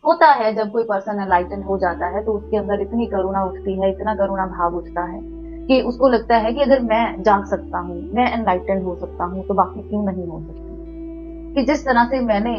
होता है जब कोई पर्सन एनलाइटन हो जाता है तो उसके अंदर इतनी करुणा उठती है, इतना करुणा भाव उठता है कि उसको लगता है कि अगर मैं जाग सकता हूँ, मैं एनलाइटन हो सकता हूँ, तो बाकी क्यों नहीं हो सकती। कि जिस तरह से मैंने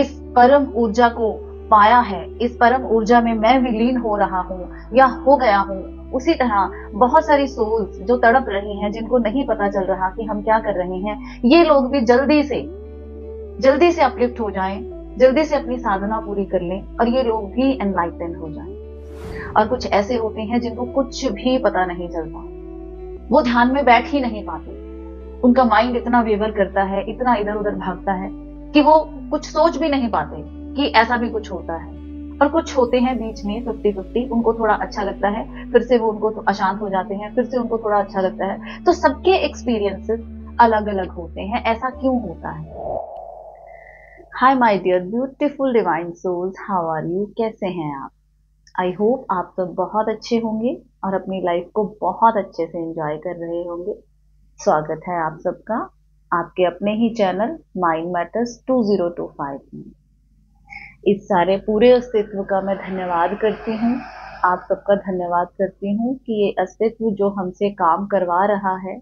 इस परम ऊर्जा को पाया है, इस परम ऊर्जा में मैं विलीन हो रहा हूँ या हो गया हूँ, उसी तरह बहुत सारी सोल्स जो तड़प रही हैं, जिनको नहीं पता चल रहा कि हम क्या कर रहे हैं, ये लोग भी जल्दी से अपलिफ्ट हो जाएं, जल्दी से अपनी साधना पूरी कर लें और ये लोग भी एनलाइटन हो जाएं। और कुछ ऐसे होते हैं जिनको कुछ भी पता नहीं चलता, वो ध्यान में बैठ ही नहीं पाते, उनका माइंड इतना वेवर करता है, इतना इधर उधर भागता है कि वो कुछ सोच भी नहीं पाते कि ऐसा भी कुछ होता है। और कुछ होते हैं बीच में 50-50, उनको थोड़ा अच्छा लगता है, फिर से वो उनको अशांत हो जाते हैं, फिर से उनको थोड़ा अच्छा लगता है। तो सबके एक्सपीरियंसेस अलग अलग होते हैं। ऐसा क्यों होता है? Hi my dear beautiful divine souls, how are you? कैसे हैं आप? आई होप आप सब बहुत अच्छे होंगे और अपनी लाइफ को बहुत अच्छे से एंजॉय कर रहे होंगे। स्वागत है आप सबका आपके अपने ही चैनल माइंड मैटर्स 2025 में। इस सारे पूरे अस्तित्व का मैं धन्यवाद करती हूँ, आप सबका धन्यवाद करती हूँ कि ये अस्तित्व जो हमसे काम करवा रहा है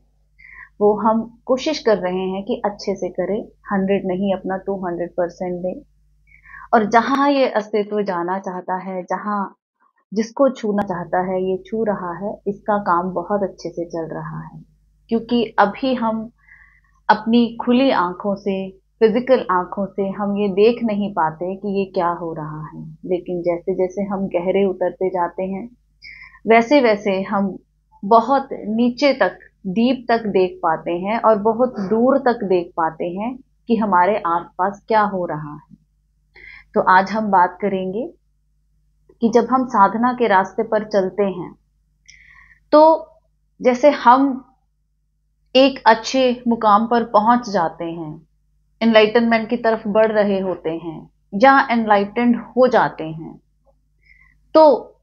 वो हम कोशिश कर रहे हैं कि अच्छे से करें, 100 नहीं अपना 200% दें। और जहां ये अस्तित्व जाना चाहता है, जहां जिसको छूना चाहता है ये छू रहा है, इसका काम बहुत अच्छे से चल रहा है। क्योंकि अभी हम अपनी खुली आंखों से, फिजिकल आंखों से हम ये देख नहीं पाते कि ये क्या हो रहा है, लेकिन जैसे जैसे हम गहरे उतरते जाते हैं वैसे वैसे हम बहुत नीचे तक, डीप तक देख पाते हैं और बहुत दूर तक देख पाते हैं कि हमारे आसपास क्या हो रहा है। तो आज हम बात करेंगे कि जब हम साधना के रास्ते पर चलते हैं तो जैसे हम एक अच्छे मुकाम पर पहुंच जाते हैं, एनलाइटनमेंट की तरफ बढ़ रहे होते हैं या एनलाइटेंड हो जाते हैं, तो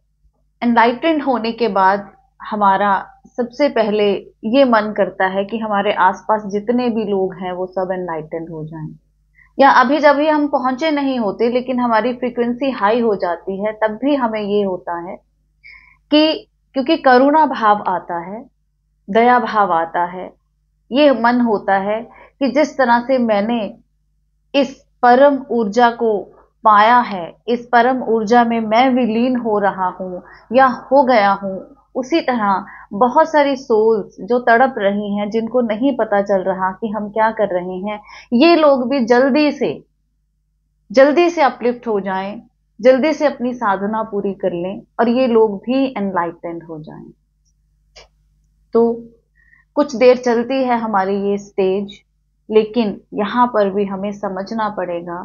एनलाइटेंड होने के बाद हमारा सबसे पहले ये मन करता है कि हमारे आसपास जितने भी लोग हैं वो सब एनलाइटेंड हो जाएं। या अभी जब भी हम पहुंचे नहीं होते लेकिन हमारी फ्रीक्वेंसी हाई हो जाती है, तब भी हमें ये होता है कि क्योंकि करुणा भाव आता है, दया भाव आता है, ये मन होता है कि जिस तरह से मैंने इस परम ऊर्जा को पाया है, इस परम ऊर्जा में मैं विलीन हो रहा हूं या हो गया हूं, उसी तरह बहुत सारी सोल्स जो तड़प रही हैं, जिनको नहीं पता चल रहा कि हम क्या कर रहे हैं, ये लोग भी जल्दी से अपलिफ्ट हो जाएं, जल्दी से अपनी साधना पूरी कर लें और ये लोग भी एनलाइटेंड हो जाएं। तो कुछ देर चलती है हमारी ये स्टेज, लेकिन यहां पर भी हमें समझना पड़ेगा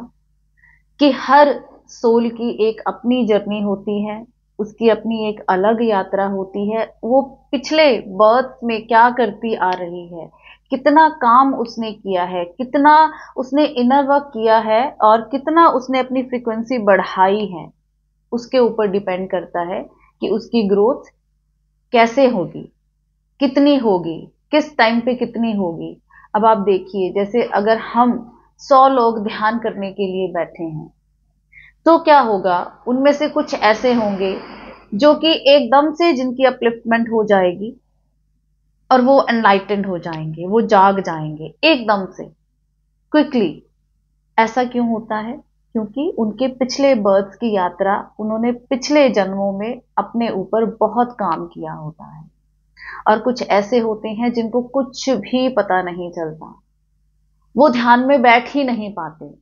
कि हर सोल की एक अपनी जर्नी होती है, उसकी अपनी एक अलग यात्रा होती है। वो पिछले बर्थ में क्या करती आ रही है, कितना काम उसने किया है, कितना उसने इनर वर्क किया है और कितना उसने अपनी फ्रीक्वेंसी बढ़ाई है, उसके ऊपर डिपेंड करता है कि उसकी ग्रोथ कैसे होगी, कितनी होगी, किस टाइम पे कितनी होगी। अब आप देखिए, जैसे अगर हम 100 लोग ध्यान करने के लिए बैठे हैं तो क्या होगा, उनमें से कुछ ऐसे होंगे जो कि एकदम से जिनकी अपलिफ्टमेंट हो जाएगी और वो एनलाइटेंड हो जाएंगे, वो जाग जाएंगे एकदम से, क्विकली। ऐसा क्यों होता है? क्योंकि उनके पिछले बर्थ की यात्रा, उन्होंने पिछले जन्मों में अपने ऊपर बहुत काम किया होता है। और कुछ ऐसे होते हैं जिनको कुछ भी पता नहीं चलता, वो ध्यान में बैठ ही नहीं पाते,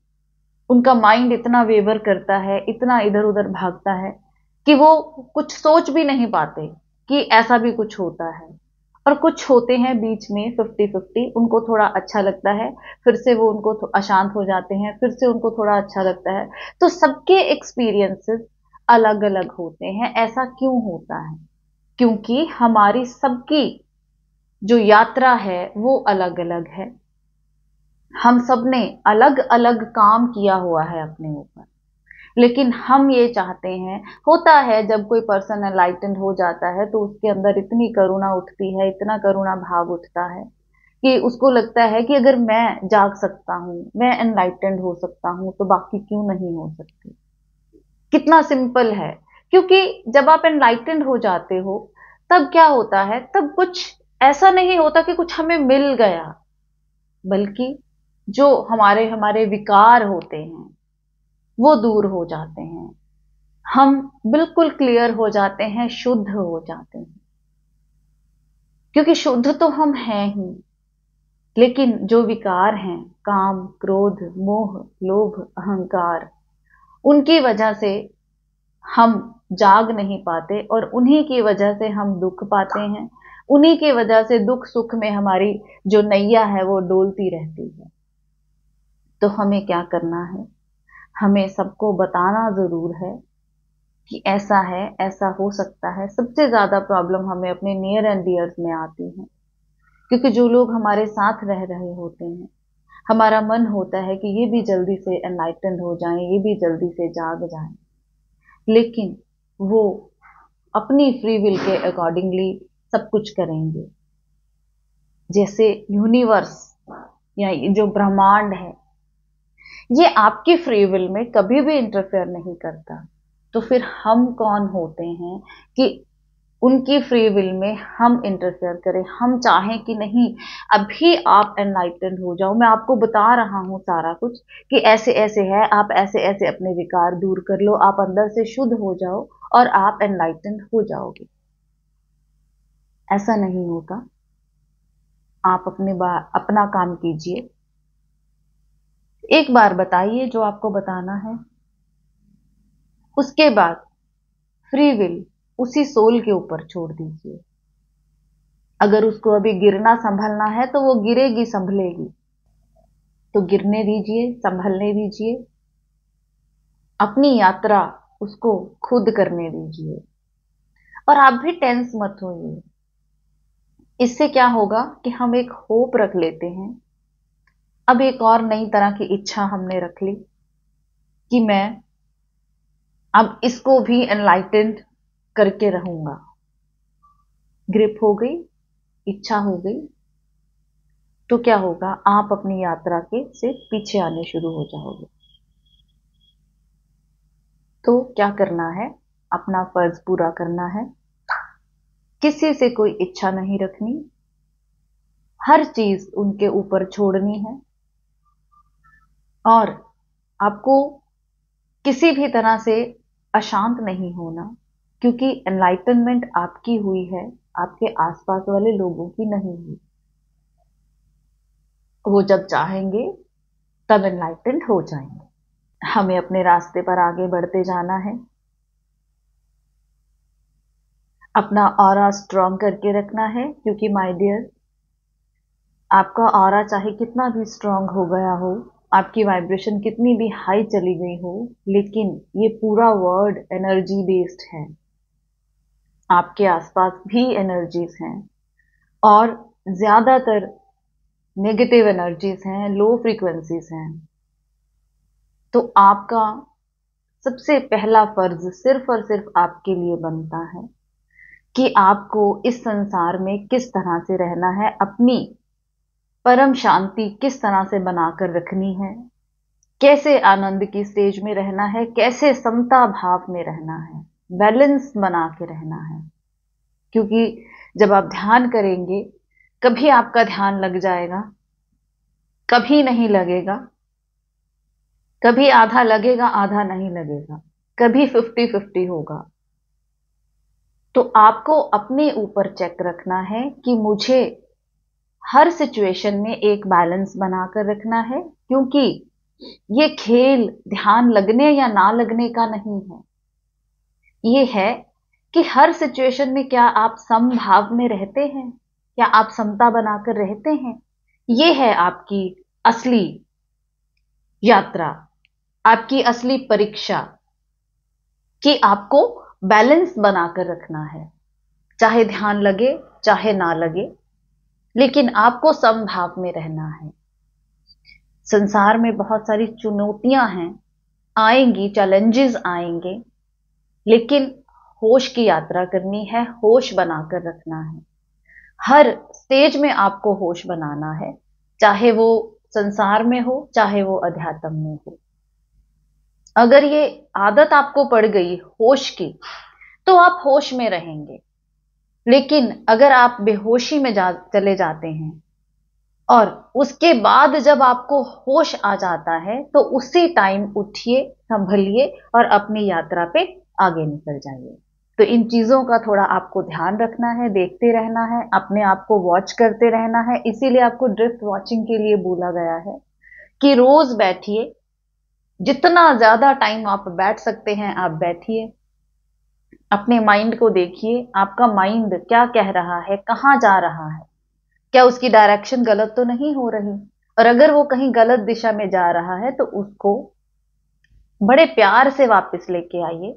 उनका माइंड इतना वेवर करता है, इतना इधर उधर भागता है कि वो कुछ सोच भी नहीं पाते कि ऐसा भी कुछ होता है। और कुछ होते हैं बीच में 50-50, उनको थोड़ा अच्छा लगता है, फिर से वो उनको अशांत हो जाते हैं, फिर से उनको थोड़ा अच्छा लगता है। तो सबके एक्सपीरियंसेस अलग अलग होते हैं। ऐसा क्यों होता है? क्योंकि हमारी सबकी जो यात्रा है वो अलग अलग है। हम सब ने अलग अलग काम किया हुआ है अपने ऊपर, लेकिन हम ये चाहते हैं, होता है जब कोई पर्सन एनलाइटेंड हो जाता है तो उसके अंदर इतनी करुणा उठती है, इतना करुणा भाव उठता है कि उसको लगता है कि अगर मैं जाग सकता हूँ, मैं एनलाइटेंड हो सकता हूँ, तो बाकी क्यों नहीं हो सकती। कितना सिंपल है। क्योंकि जब आप एनलाइटेंड हो जाते हो तब क्या होता है, तब कुछ ऐसा नहीं होता कि कुछ हमें मिल गया, बल्कि जो हमारे हमारे विकार होते हैं वो दूर हो जाते हैं। हम बिल्कुल क्लियर हो जाते हैं, शुद्ध हो जाते हैं। क्योंकि शुद्ध तो हम हैं ही, लेकिन जो विकार हैं, काम, क्रोध, मोह, लोभ, अहंकार, उनकी वजह से हम जाग नहीं पाते और उन्हीं की वजह से हम दुख पाते हैं। उन्हीं की वजह से दुख सुख में हमारी जो नैया है वो डोलती रहती है। तो हमें क्या करना है, हमें सबको बताना जरूर है कि ऐसा है, ऐसा हो सकता है। सबसे ज्यादा प्रॉब्लम हमें अपने नियर एंड डियर्स में आती है, क्योंकि जो लोग हमारे साथ रह रहे होते हैं, हमारा मन होता है कि ये भी जल्दी से एनलाइटेंड हो जाएं, ये भी जल्दी से जाग जाएं, लेकिन वो अपनी फ्री विल के अकॉर्डिंगली सब कुछ करेंगे। जैसे यूनिवर्स या ये जो ब्रह्मांड है, ये आपकी फ्री विल में कभी भी इंटरफेयर नहीं करता। तो फिर हम कौन होते हैं कि उनकी फ्री विल में हम इंटरफेयर करें, हम चाहें कि नहीं अभी आप एनलाइटेंड हो जाओ, मैं आपको बता रहा हूं सारा कुछ कि ऐसे ऐसे है, आप ऐसे ऐसे अपने विकार दूर कर लो, आप अंदर से शुद्ध हो जाओ और आप एनलाइटेंड हो जाओगे। ऐसा नहीं होता। आप अपना काम कीजिए, एक बार बताइए जो आपको बताना है, उसके बाद फ्री विल उसी सोल के ऊपर छोड़ दीजिए। अगर उसको अभी गिरना संभलना है तो वो गिरेगी, संभलेगी, तो गिरने दीजिए, संभलने दीजिए, अपनी यात्रा उसको खुद करने दीजिए। और आप भी टेंस मत होइए। इससे क्या होगा कि हम एक होप रख लेते हैं। अब एक और नई तरह की इच्छा हमने रख ली कि मैं अब इसको भी एनलाइटेंड करके रहूंगा। ग्रिप हो गई, इच्छा हो गई, तो क्या होगा, आप अपनी यात्रा के से पीछे आने शुरू हो जाओगे। तो क्या करना है, अपना फर्ज पूरा करना है, किसी से कोई इच्छा नहीं रखनी, हर चीज उनके ऊपर छोड़नी है, और आपको किसी भी तरह से अशांत नहीं होना, क्योंकि एनलाइटनमेंट आपकी हुई है, आपके आसपास वाले लोगों की नहीं हुई। वो जब चाहेंगे तब एनलाइटेंड हो जाएंगे। हमें अपने रास्ते पर आगे बढ़ते जाना है, अपना ऑरा स्ट्रांग करके रखना है, क्योंकि माय डियर, आपका ऑरा चाहे कितना भी स्ट्रांग हो गया हो, आपकी वाइब्रेशन कितनी भी हाई चली गई हो, लेकिन ये पूरा वर्ल्ड एनर्जी बेस्ड है। आपके आसपास भी एनर्जीज हैं, और ज्यादातर नेगेटिव एनर्जीज हैं, लो फ्रीक्वेंसीज हैं। तो आपका सबसे पहला फर्ज सिर्फ और सिर्फ आपके लिए बनता है कि आपको इस संसार में किस तरह से रहना है, अपनी परम शांति किस तरह से बनाकर रखनी है, कैसे आनंद की स्टेज में रहना है, कैसे समता भाव में रहना है, बैलेंस बना के रहना है। क्योंकि जब आप ध्यान करेंगे, कभी आपका ध्यान लग जाएगा, कभी नहीं लगेगा, कभी आधा लगेगा, आधा नहीं लगेगा, कभी 50-50 होगा। तो आपको अपने ऊपर चेक रखना है कि मुझे हर सिचुएशन में एक बैलेंस बनाकर रखना है, क्योंकि ये खेल ध्यान लगने या ना लगने का नहीं है। ये है कि हर सिचुएशन में क्या आप समभाव में रहते हैं, क्या आप समता बनाकर रहते हैं। ये है आपकी असली यात्रा, आपकी असली परीक्षा, कि आपको बैलेंस बनाकर रखना है। चाहे ध्यान लगे चाहे ना लगे, लेकिन आपको समभाव में रहना है। संसार में बहुत सारी चुनौतियां हैं, आएंगी, चैलेंजेस आएंगे, लेकिन होश की यात्रा करनी है, होश बनाकर रखना है। हर स्टेज में आपको होश बनाना है, चाहे वो संसार में हो, चाहे वो अध्यात्म में हो। अगर ये आदत आपको पड़ गई होश की, तो आप होश में रहेंगे। लेकिन अगर आप बेहोशी में चले जाते हैं और उसके बाद जब आपको होश आ जाता है, तो उसी टाइम उठिए, संभलिए और अपनी यात्रा पे आगे निकल जाइए। तो इन चीजों का थोड़ा आपको ध्यान रखना है, देखते रहना है, अपने आप को वॉच करते रहना है। इसीलिए आपको ड्रिफ्ट वॉचिंग के लिए बोला गया है कि रोज बैठिए, जितना ज्यादा टाइम आप बैठ सकते हैं आप बैठिए, अपने माइंड को देखिए, आपका माइंड क्या कह रहा है, कहां जा रहा है, क्या उसकी डायरेक्शन गलत तो नहीं हो रही। और अगर वो कहीं गलत दिशा में जा रहा है तो उसको बड़े प्यार से वापस लेके आइए,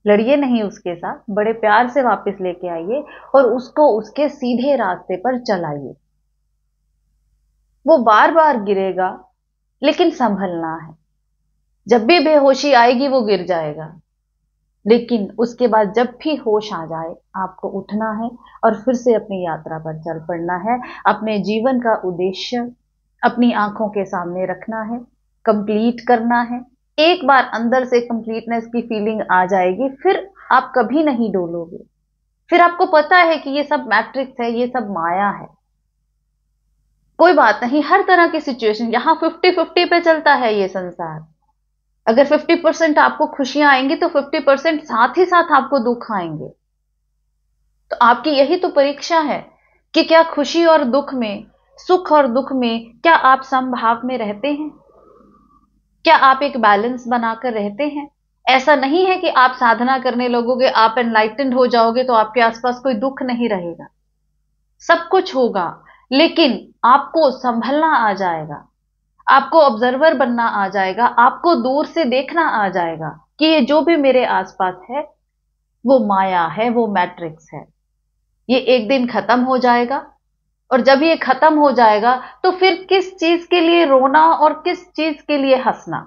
लड़िए नहीं उसके साथ, बड़े प्यार से वापस लेके आइए और उसको उसके सीधे रास्ते पर चलाइए। वो बार बार गिरेगा, लेकिन संभलना है। जब भी बेहोशी आएगी वो गिर जाएगा, लेकिन उसके बाद जब भी होश आ जाए आपको उठना है और फिर से अपनी यात्रा पर चल पड़ना है। अपने जीवन का उद्देश्य अपनी आंखों के सामने रखना है, कंप्लीट करना है। एक बार अंदर से कंप्लीटनेस की फीलिंग आ जाएगी, फिर आप कभी नहीं डोलोगे। फिर आपको पता है कि ये सब मैट्रिक्स है, ये सब माया है। कोई बात नहीं, हर तरह की सिचुएशन, यहां 50-50 पे चलता है ये संसार। अगर 50% आपको खुशियां आएंगी तो 50% साथ ही साथ आपको दुख आएंगे। तो आपकी यही तो परीक्षा है कि क्या खुशी और दुख में, सुख और दुख में, क्या आप समभाव में रहते हैं? क्या आप एक बैलेंस बनाकर रहते हैं? ऐसा नहीं है कि आप साधना करने लगोगे, आप एनलाइटेंड हो जाओगे तो आपके आसपास कोई दुख नहीं रहेगा। सब कुछ होगा, लेकिन आपको संभलना आ जाएगा, आपको ऑब्जर्वर बनना आ जाएगा, आपको दूर से देखना आ जाएगा कि ये जो भी मेरे आसपास है वो माया है, वो मैट्रिक्स है। ये एक दिन खत्म हो जाएगा, और जब ये खत्म हो जाएगा तो फिर किस चीज के लिए रोना और किस चीज के लिए हंसना?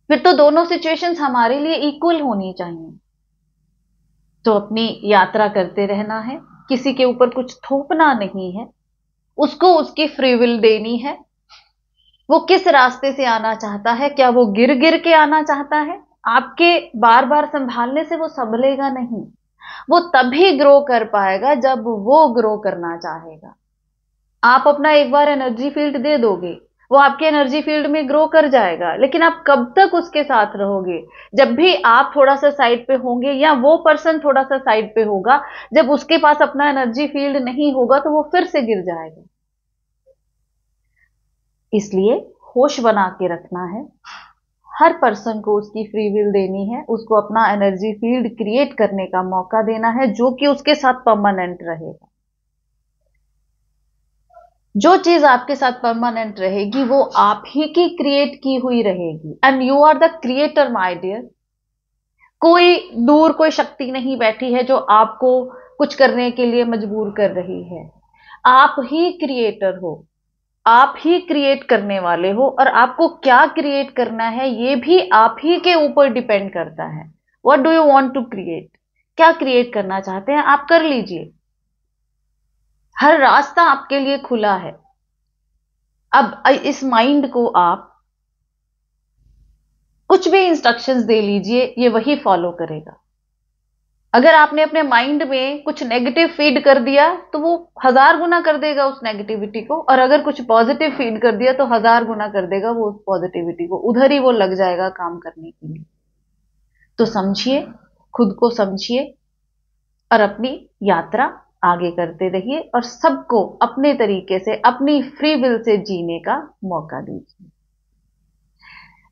फिर तो दोनों सिचुएशंस हमारे लिए इक्वल होनी चाहिए। तो अपनी यात्रा करते रहना है, किसी के ऊपर कुछ थोपना नहीं है, उसको उसकी फ्री विल देनी है। वो किस रास्ते से आना चाहता है, क्या वो गिर गिर के आना चाहता है? आपके बार बार संभालने से वो संभलेगा नहीं। वो तभी ग्रो कर पाएगा जब वो ग्रो करना चाहेगा। आप अपना एक बार एनर्जी फील्ड दे दोगे, वो आपके एनर्जी फील्ड में ग्रो कर जाएगा, लेकिन आप कब तक उसके साथ रहोगे? जब भी आप थोड़ा सा साइड पे होंगे या वो पर्सन थोड़ा सा साइड पे होगा, जब उसके पास अपना एनर्जी फील्ड नहीं होगा तो वो फिर से गिर जाएगा। इसलिए होश बना के रखना है, हर पर्सन को उसकी फ्री विल देनी है, उसको अपना एनर्जी फील्ड क्रिएट करने का मौका देना है, जो कि उसके साथ परमानेंट रहेगा। जो चीज आपके साथ परमानेंट रहेगी वो आप ही की क्रिएट की हुई रहेगी, and you are the creator my dear. कोई दूर कोई शक्ति नहीं बैठी है जो आपको कुछ करने के लिए मजबूर कर रही है। आप ही क्रिएटर हो, आप ही क्रिएट करने वाले हो, और आपको क्या क्रिएट करना है ये भी आप ही के ऊपर डिपेंड करता है। What do you want to create? क्या क्रिएट करना चाहते हैं आप, कर लीजिए। हर रास्ता आपके लिए खुला है। अब इस माइंड को आप कुछ भी इंस्ट्रक्शंस दे लीजिए, ये वही फॉलो करेगा। अगर आपने अपने माइंड में कुछ नेगेटिव फीड कर दिया तो वो 1000 गुना कर देगा उस नेगेटिविटी को, और अगर कुछ पॉजिटिव फीड कर दिया तो 1000 गुना कर देगा वो उस पॉजिटिविटी को। उधर ही वो लग जाएगा काम करने के लिए। तो समझिए, खुद को समझिए और अपनी यात्रा आगे करते रहिए, और सबको अपने तरीके से अपनी फ्री विल से जीने का मौका दीजिए।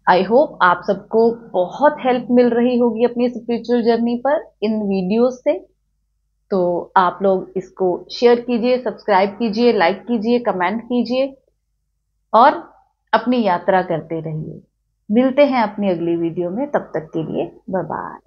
आई होप आप सबको बहुत हेल्प मिल रही होगी अपनी स्पिरिचुअल जर्नी पर इन वीडियोस से। तो आप लोग इसको शेयर कीजिए, सब्सक्राइब कीजिए, लाइक कीजिए, कमेंट कीजिए और अपनी यात्रा करते रहिए। मिलते हैं अपनी अगली वीडियो में, तब तक के लिए बाय बाय।